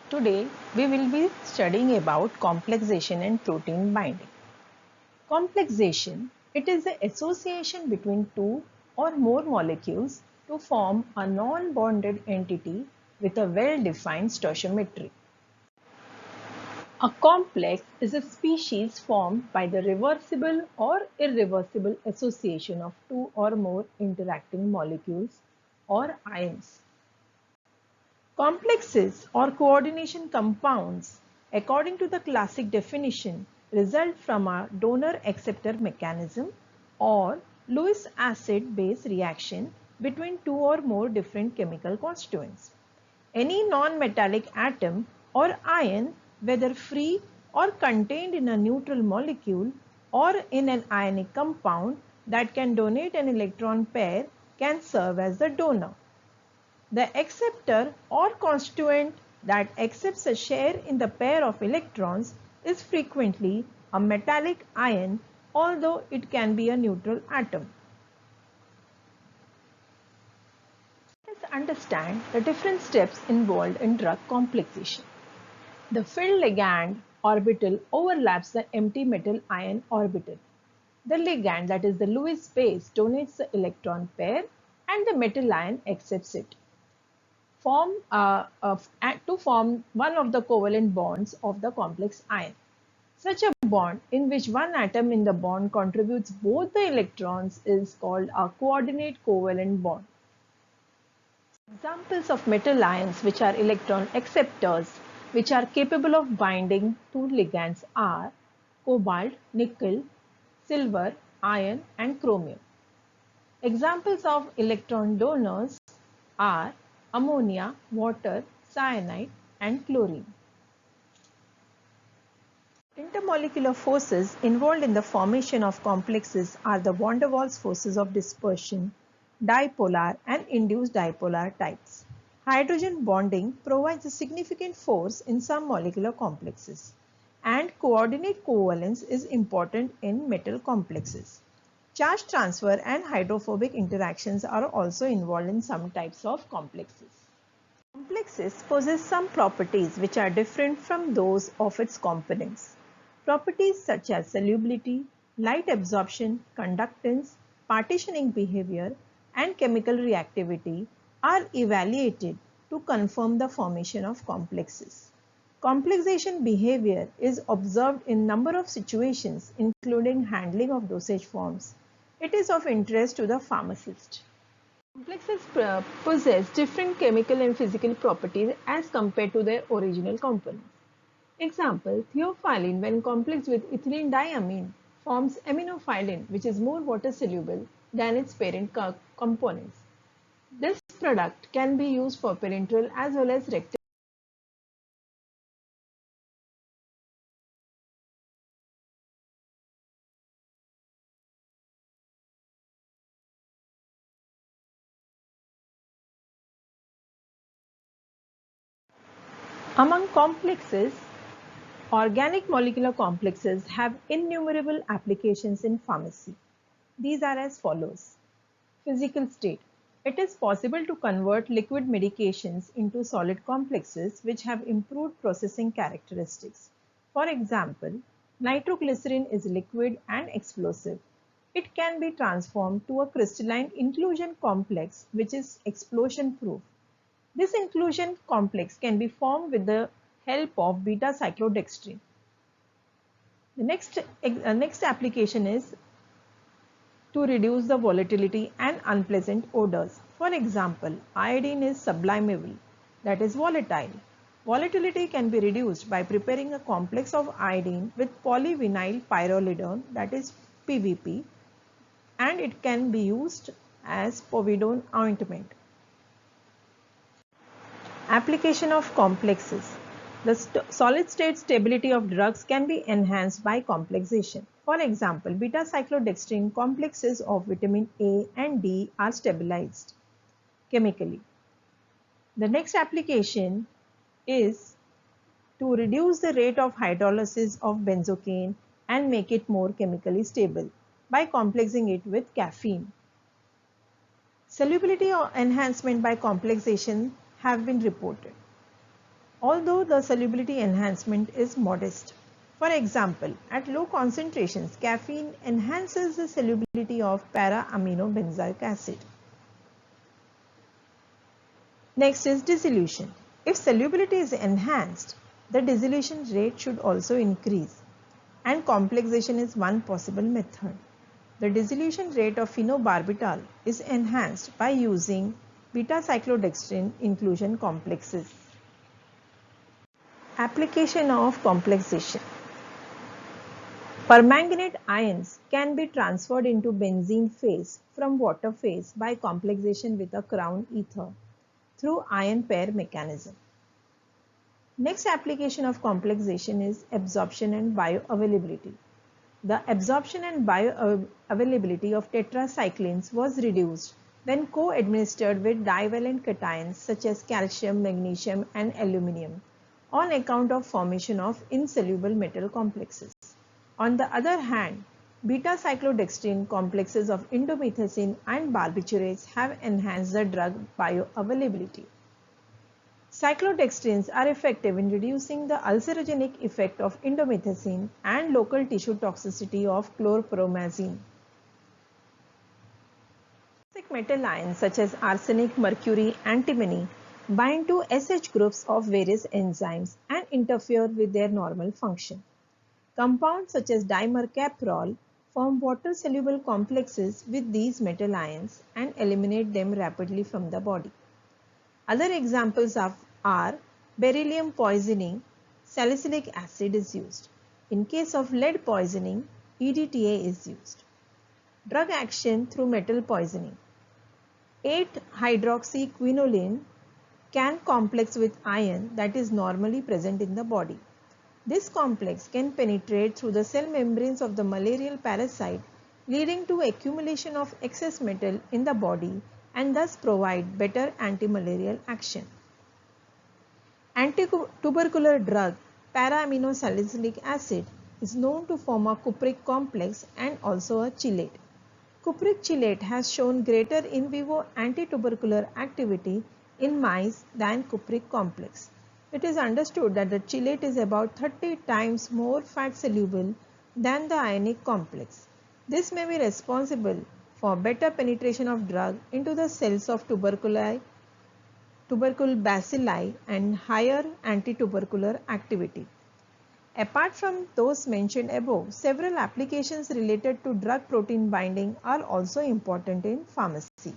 Today we will be studying about complexation and protein binding. Complexation, it is the association between two or more molecules to form a non-bonded entity with a well-defined stoichiometry. A complex is a species formed by the reversible or irreversible association of two or more interacting molecules or ions. Complexes or coordination compounds, according to the classic definition, result from a donor-acceptor mechanism or Lewis acid-base reaction between two or more different chemical constituents. Any non-metallic atom or ion, whether free or contained in a neutral molecule or in an ionic compound that can donate an electron pair, can serve as the donor. The acceptor or constituent that accepts a share in the pair of electrons is frequently a metallic ion, although it can be a neutral atom. Let's understand the different steps involved in drug complexation. The filled ligand orbital overlaps the empty metal ion orbital. The ligand, that is the Lewis base, donates the electron pair and the metal ion accepts it. To form one of the covalent bonds of the complex ion. Such a bond in which one atom in the bond contributes both the electrons is called a coordinate covalent bond. Examples of metal ions which are electron acceptors which are capable of binding to ligands are cobalt, nickel, silver, iron and chromium. Examples of electron donors are ammonia, water, cyanide and chlorine. Intermolecular forces involved in the formation of complexes are the van der Waals forces of dispersion, dipolar and induced dipolar types. Hydrogen bonding provides a significant force in some molecular complexes, and coordinate covalence is important in metal complexes. Charge transfer and hydrophobic interactions are also involved in some types of complexes. Complexes possess some properties which are different from those of its components. Properties such as solubility, light absorption, conductance, partitioning behavior, and chemical reactivity are evaluated to confirm the formation of complexes. Complexation behavior is observed in number of situations, including handling of dosage forms. It is of interest to the pharmacist. Complexes possess different chemical and physical properties as compared to their original components. Example, theophylline when complexed with ethylenediamine forms aminophylline, which is more water soluble than its parent components. This product can be used for parenteral as well as rectal. Among complexes, organic molecular complexes have innumerable applications in pharmacy. These are as follows. Physical state. It is possible to convert liquid medications into solid complexes which have improved processing characteristics. For example, nitroglycerine is liquid and explosive. It can be transformed to a crystalline inclusion complex which is explosion proof. This inclusion complex can be formed with the help of beta-cyclodextrin. The next application is to reduce the volatility and unpleasant odors. For example, iodine is sublimable, that is volatile. Volatility can be reduced by preparing a complex of iodine with polyvinyl pyrrolidone, that is PVP, and it can be used as povidone ointment. Application of complexes. The solid state stability of drugs can be enhanced by complexation. For example, beta-cyclodextrin complexes of vitamin A and D are stabilized chemically. The next application is to reduce the rate of hydrolysis of benzocaine and make it more chemically stable by complexing it with caffeine. Solubility or enhancement by complexation have been reported. although the solubility enhancement is modest. For example, at low concentrations, caffeine enhances the solubility of para-aminobenzoic acid. Next is dissolution. If solubility is enhanced, the dissolution rate should also increase, and complexation is one possible method. The dissolution rate of phenobarbital is enhanced by using beta-cyclodextrin inclusion complexes. Application of complexation. Permanganate ions can be transferred into benzene phase from water phase by complexation with a crown ether through ion pair mechanism. Next application of complexation is absorption and bioavailability. The absorption and bioavailability of tetracyclines was reduced when co-administered with divalent cations such as calcium, magnesium and aluminium on account of formation of insoluble metal complexes. On the other hand, beta-cyclodextrin complexes of indomethacin and barbiturates have enhanced the drug bioavailability. Cyclodextrins are effective in reducing the ulcerogenic effect of indomethacin and local tissue toxicity of chlorpromazine. Toxic metal ions such as arsenic, mercury, antimony bind to SH groups of various enzymes and interfere with their normal function. Compounds such as dimercaprol form water-soluble complexes with these metal ions and eliminate them rapidly from the body. Other examples are beryllium poisoning, salicylic acid is used. In case of lead poisoning, EDTA is used. Drug action through metal poisoning. 8-hydroxyquinoline can complex with iron that is normally present in the body. This complex can penetrate through the cell membranes of the malarial parasite, leading to accumulation of excess metal in the body and thus provide better antimalarial action. Antitubercular drug para-aminosalicylic acid is known to form a cupric complex and also a chelate. Cupric chelate has shown greater in vivo antitubercular activity in mice than cupric complex. It is understood that the chelate is about 30 times more fat soluble than the ionic complex. This may be responsible for better penetration of drug into the cells of tubercle bacilli and higher antitubercular activity. Apart from those mentioned above, several applications related to drug protein binding are also important in pharmacy.